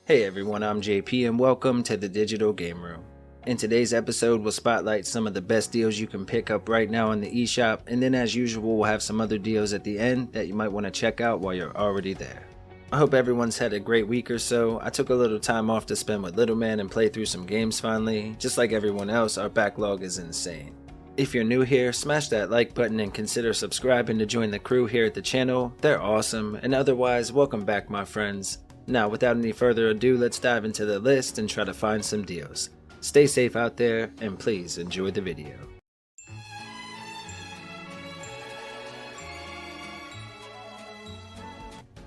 Hey everyone, I'm JP and welcome to the Digital Game Room. In today's episode, we'll spotlight some of the best deals you can pick up right now on the eShop, and then as usual, we'll have some other deals at the end that you might want to check out while you're already there. I hope everyone's had a great week or so. I took a little time off to spend with little man and play through some games finally. Just like everyone else, our backlog is insane. If you're new here, smash that like button and consider subscribing to join the crew here at the channel. They're awesome, and otherwise, welcome back my friends. Now, without any further ado, let's dive into the list and try to find some deals. Stay safe out there, and please enjoy the video.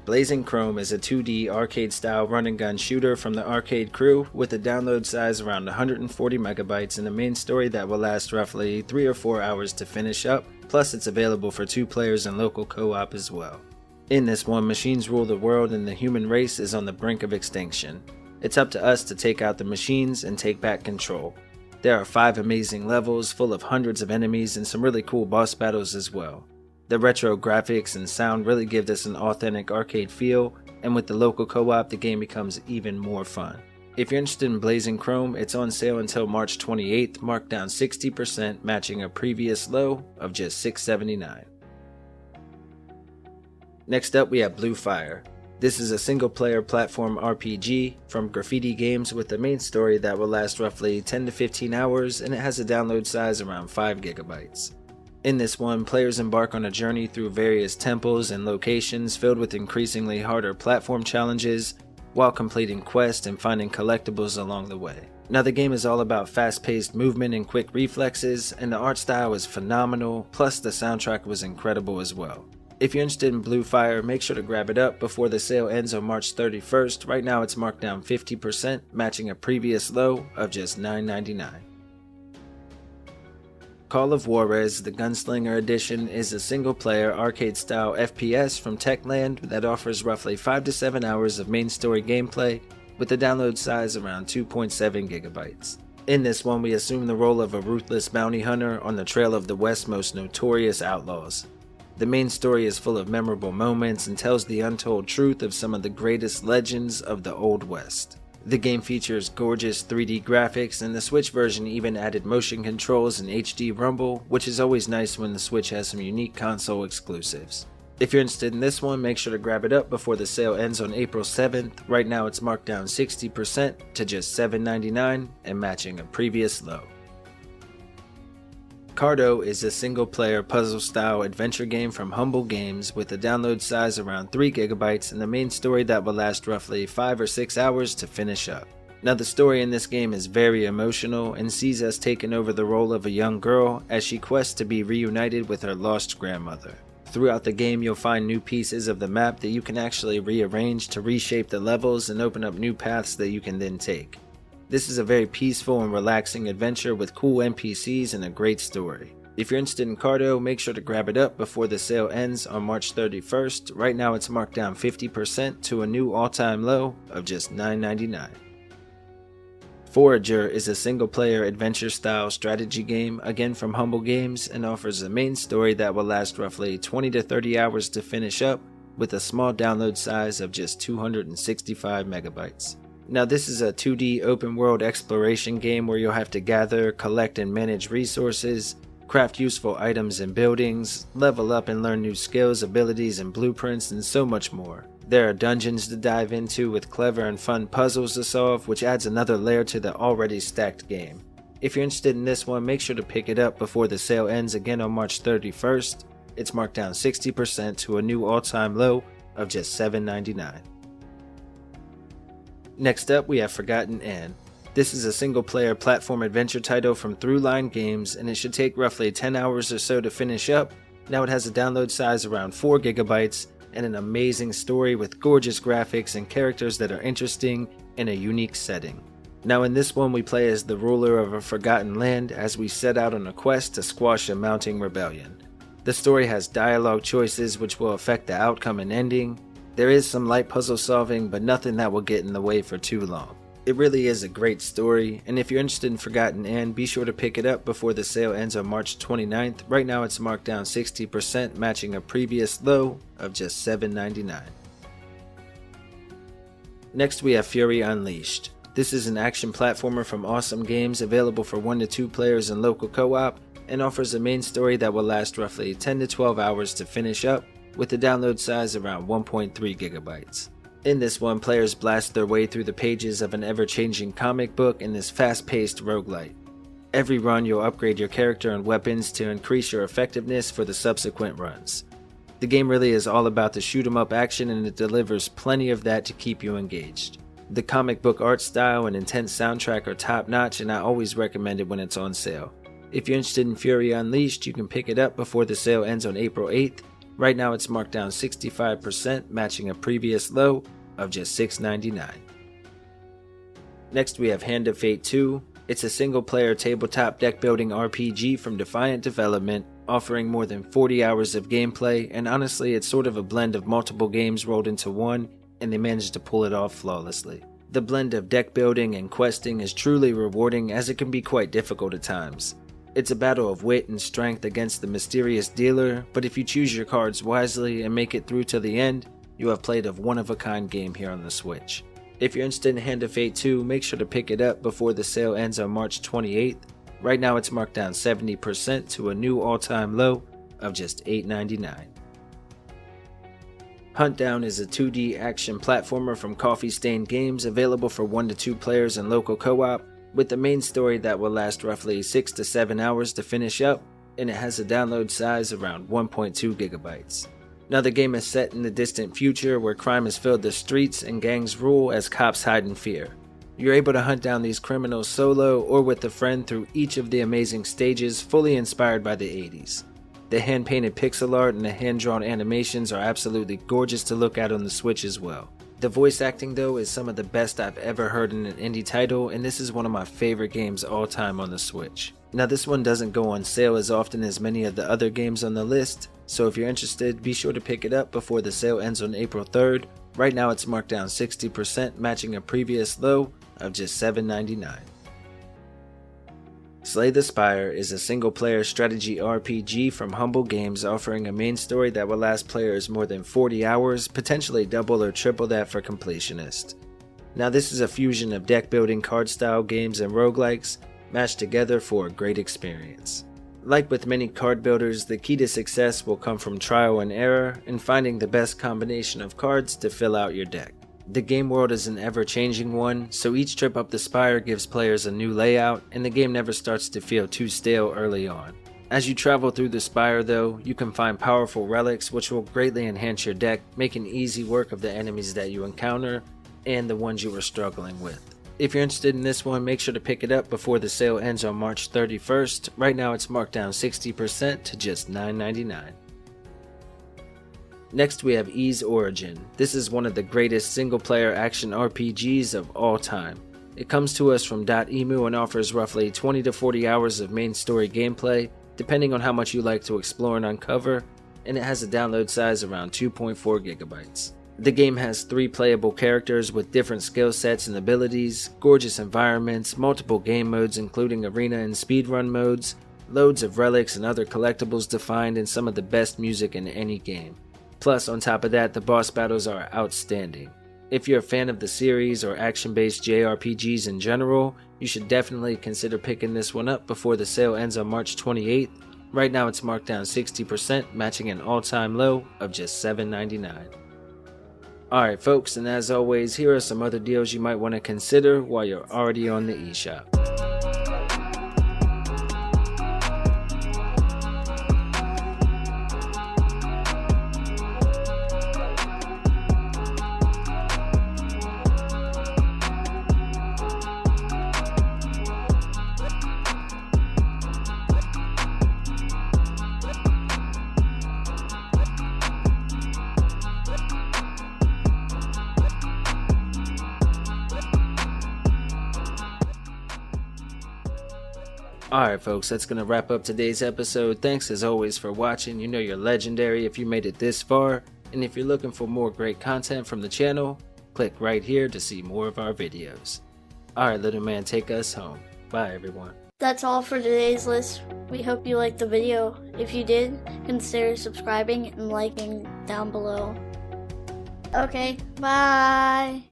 Blazing Chrome is a 2D arcade-style run-and-gun shooter from the Arcade crew with a download size around 140 megabytes and a main story that will last roughly 3 or 4 hours to finish up, plus it's available for 2 players and local co-op as well. In this one, machines rule the world and the human race is on the brink of extinction. It's up to us to take out the machines and take back control. There are 5 amazing levels full of hundreds of enemies and some really cool boss battles as well. The retro graphics and sound really give this an authentic arcade feel, and with the local co-op the game becomes even more fun. If you're interested in Blazing Chrome, it's on sale until March 28th, marked down 60%, matching a previous low of just $6.79. Next up we have Blue Fire. This is a single-player platform RPG from Graffiti Games with a main story that will last roughly 10 to 15 hours and it has a download size around 5 gigabytes. In this one, players embark on a journey through various temples and locations filled with increasingly harder platform challenges while completing quests and finding collectibles along the way. Now the game is all about fast-paced movement and quick reflexes, and the art style is phenomenal, plus the soundtrack was incredible as well. If you're interested in Blue Fire, make sure to grab it up before the sale ends on March 31st. Right now it's marked down 50%, matching a previous low of just $9.99. Call of Juarez, the Gunslinger edition, is a single-player arcade-style FPS from Techland that offers roughly 5 to 7 hours of main story gameplay with a download size around 2.7 gigabytes. In this one, we assume the role of a ruthless bounty hunter on the trail of the West's most notorious outlaws. The main story is full of memorable moments and tells the untold truth of some of the greatest legends of the Old West. The game features gorgeous 3D graphics, and the Switch version even added motion controls and HD rumble, which is always nice when the Switch has some unique console exclusives. If you're interested in this one, make sure to grab it up before the sale ends on April 7th. Right now it's marked down 60% to just $7.99 and matching a previous low. Carto is a single-player puzzle-style adventure game from Humble Games with a download size around 3 gigabytes and the main story that will last roughly 5 or 6 hours to finish up. Now the story in this game is very emotional and sees us taking over the role of a young girl as she quests to be reunited with her lost grandmother. Throughout the game you'll find new pieces of the map that you can actually rearrange to reshape the levels and open up new paths that you can then take. This is a very peaceful and relaxing adventure with cool NPCs and a great story. If you're interested in Carto, make sure to grab it up before the sale ends on March 31st. Right now it's marked down 50% to a new all-time low of just $9.99. Forager is a single-player adventure-style strategy game, again from Humble Games, and offers a main story that will last roughly 20 to 30 hours to finish up with a small download size of just 265 megabytes. Now this is a 2D open world exploration game where you'll have to gather, collect and manage resources, craft useful items and buildings, level up and learn new skills, abilities and blueprints, and so much more. There are dungeons to dive into with clever and fun puzzles to solve, which adds another layer to the already stacked game. If you're interested in this one, make sure to pick it up before the sale ends again on March 31st. It's marked down 60% to a new all-time low of just $7.99. Next up we have Forgotton Anne. This is a single-player platform adventure title from Throughline Games and it should take roughly 10 hours or so to finish up. Now it has a download size around 4 gigabytes and an amazing story with gorgeous graphics and characters that are interesting in a unique setting. Now in this one we play as the ruler of a forgotten land as we set out on a quest to squash a mounting rebellion. The story has dialogue choices which will affect the outcome and ending. There is some light puzzle solving, but nothing that will get in the way for too long. It really is a great story, and if you're interested in Forgotton Anne, be sure to pick it up before the sale ends on March 29th. Right now it's marked down 60%, matching a previous low of just $7.99. Next we have Fury Unleashed. This is an action platformer from Awesome Games, available for 1 to 2 players in local co-op, and offers a main story that will last roughly 10 to 12 hours to finish up, with a download size around 1.3 gigabytes. In this one, players blast their way through the pages of an ever-changing comic book in this fast-paced roguelite. Every run you'll upgrade your character and weapons to increase your effectiveness for the subsequent runs. The game really is all about the shoot 'em up action, and it delivers plenty of that to keep you engaged. The comic book art style and intense soundtrack are top notch, and I always recommend it when it's on sale. If you're interested in Fury Unleashed, you can pick it up before the sale ends on April 8th. Right now it's marked down 65%, matching a previous low of just $6.99. Next we have Hand of Fate 2. It's a single player tabletop deck building RPG from Defiant Development, offering more than 40 hours of gameplay, and honestly it's sort of a blend of multiple games rolled into one, and they managed to pull it off flawlessly. The blend of deck building and questing is truly rewarding, as it can be quite difficult at times. It's a battle of wit and strength against the mysterious dealer, but if you choose your cards wisely and make it through to the end, you have played a one-of-a-kind game here on the Switch. If you're interested in Hand of Fate 2, make sure to pick it up before the sale ends on March 28th. Right now it's marked down 70% to a new all-time low of just $8.99. Huntdown is a 2D action platformer from Coffee Stain Games, available for 1 to 2 players in local co-op, with the main story that will last roughly 6 to 7 hours to finish up, and it has a download size around 1.2 gigabytes. Now the game is set in the distant future, where crime has filled the streets and gangs rule as cops hide in fear. You're able to hunt down these criminals solo or with a friend through each of the amazing stages, fully inspired by the 80s. The hand-painted pixel art and the hand-drawn animations are absolutely gorgeous to look at on the Switch as well. The voice acting though is some of the best I've ever heard in an indie title, and this is one of my favorite games all time on the Switch. Now this one doesn't go on sale as often as many of the other games on the list, so if you're interested, be sure to pick it up before the sale ends on April 3rd. Right now it's marked down 60%, matching a previous low of just $7.99. Slay the Spire is a single-player strategy RPG from Humble Games, offering a main story that will last players more than 40 hours, potentially double or triple that for completionists. Now this is a fusion of deck-building card-style games and roguelikes, mashed together for a great experience. Like with many card builders, the key to success will come from trial and error and finding the best combination of cards to fill out your deck. The game world is an ever-changing one, so each trip up the Spire gives players a new layout, and the game never starts to feel too stale early on. As you travel through the Spire though, you can find powerful relics which will greatly enhance your deck, making easy work of the enemies that you encounter and the ones you were struggling with. If you're interested in this one, make sure to pick it up before the sale ends on March 31st. Right now it's marked down 60% to just $9.99. Next we have Ys Origin. This is one of the greatest single-player action RPGs of all time. It comes to us from .emu and offers roughly 20 to 40 hours of main story gameplay, depending on how much you like to explore and uncover, and it has a download size around 2.4 gigabytes. The game has 3 playable characters with different skill sets and abilities, gorgeous environments, multiple game modes including arena and speedrun modes, loads of relics and other collectibles to find, and some of the best music in any game. Plus, on top of that, the boss battles are outstanding. If you're a fan of the series or action-based JRPGs in general, you should definitely consider picking this one up before the sale ends on March 28th. Right now it's marked down 60%, matching an all-time low of just $7.99. Alright folks, and as always, here are some other deals you might want to consider while you're already on the eShop. Alright folks, that's going to wrap up today's episode. Thanks as always for watching. You know you're legendary if you made it this far. And if you're looking for more great content from the channel, click right here to see more of our videos. Alright little man, take us home. Bye everyone. That's all for today's list. We hope you liked the video. If you did, consider subscribing and liking down below. Okay, bye!